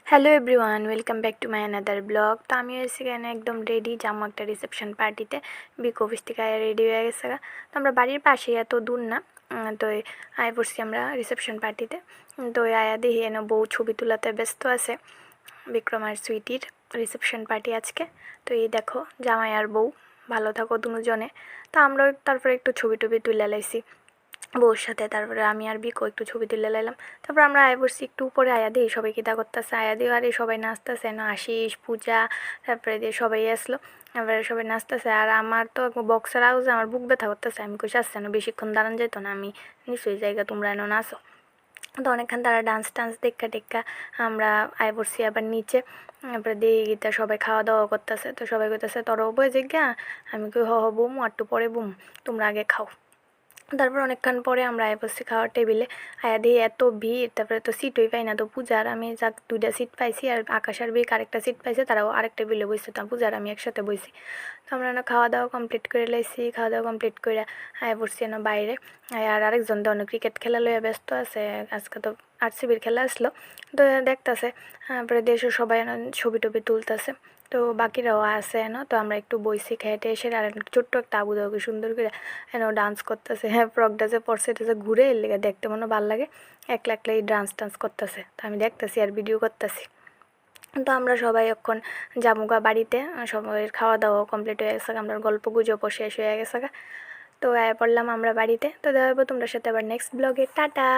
Hello everyone, welcome back to my another blog. তো আমি হয়েছি এখানে একদম রেডি যাবো একটা রিসেপশন পার্টিতে। বিক অফিস থেকে আয়া রেডি হয়ে গেছে। তো আমরা বাড়ির পাশেই, এত দূর না। তো আয়া পড়ছি আমরা রিসেপশন পার্টিতে। তো আয়া দেখি এনে বউ ছবি তোলাতে ব্যস্ত আছে। বিক্রম আর সুইটির রিসেপশন পার্টি আজকে। তো এই দেখো জামাই আর বউ, ভালো থাকো দুজনে। তো আমরা তারপরে একটু ছবি টবি তুলে লাইছি বউর সাথে। তারপরে আমি আর বিকো একটু ছবি তুলে লাইলাম। তারপর আমরা আয়া বসছি একটু উপরে। আয়া দিই সবাই কিতা করতেছে, আয়া দিও আর এই সবাই নাচতেছে না, আশিস পূজা তারপরে দিয়ে সবাই আসলো। এবারে সবাই নাচতেছে আর আমার তো বক্সের আওয়াজে আমার বুক ব্যথা করতেছে। আমি কইছি আসছে না, বেশিক্ষণ দাঁড়ান যেত না, আমি নিশ্চয়ই জায়গা, তোমরা এনে নাচো। তো অনেকক্ষণ তারা ডান্স টান্স দেখা টেক্কা আমরা আয় পড়ছি আবার নিচে। তারপরে দিয়ে গীতা সবাই খাওয়া দাওয়া করতেছে। তো সবাই কইতেছে তোরও বই জিজ্ঞা। আমি কই হ হ বমু, একটু পরে বম, তোমরা আগে খাও। তারপর অনেকক্ষণ পরে আমরা আয়া বসছি খাওয়ার টেবিলে। আয়া দিয়ে এত ভিড়, তারপরে তো সিটই পাই না। তো পূজার আমি যাক 2টা সিট পাইছি, আর আকাশ আর বিক আরেকটা সিট পাইছে, তারাও আরেক টেবিলে বসছে। তো পূজার আমি একসাথে বসি। তো আমরা না খাওয়া দাওয়া কমপ্লিট করে লাইছি। খাওয়া দাওয়া কমপ্লিট করে আয়া পড়ছি না বাইরে। আর আরেকজন তো অনেক ক্রিকেট খেলা লইয়া ব্যস্ত আছে, আজকে তো আরসিবির খেলা আসলো। তো দেখতেছে। তারপরে দেশের সবাই ছবি টবি তুলতেছে। তো বাকিরাও আছে না। তো আমরা একটু বইসি খেটে এসে, আর ছোট্ট একটা আবু দাবুকে সুন্দর করে ডান্স করতেছে। হ্যাঁ, ফ্রকটা যে পরছে এটা যে ঘুরে এর লেগে দেখতে মনে ভালো লাগে। একলা একলাই ডান্স টান্স করতেছে। তো আমি দেখতেছি আর ভিডিও করতেছি। তো আমরা সবাই এখন জামুগা বাড়িতে। সবাই খাওয়া দাওয়া কমপ্লিট হয়ে গেছে, আমরা গল্প গুজবও শেষ হয়ে গেছে। তো পড়লাম আমরা বাড়িতে। তো দেখা হবে তোমরা সাথে আবার নেক্সট ব্লগে। টাটা।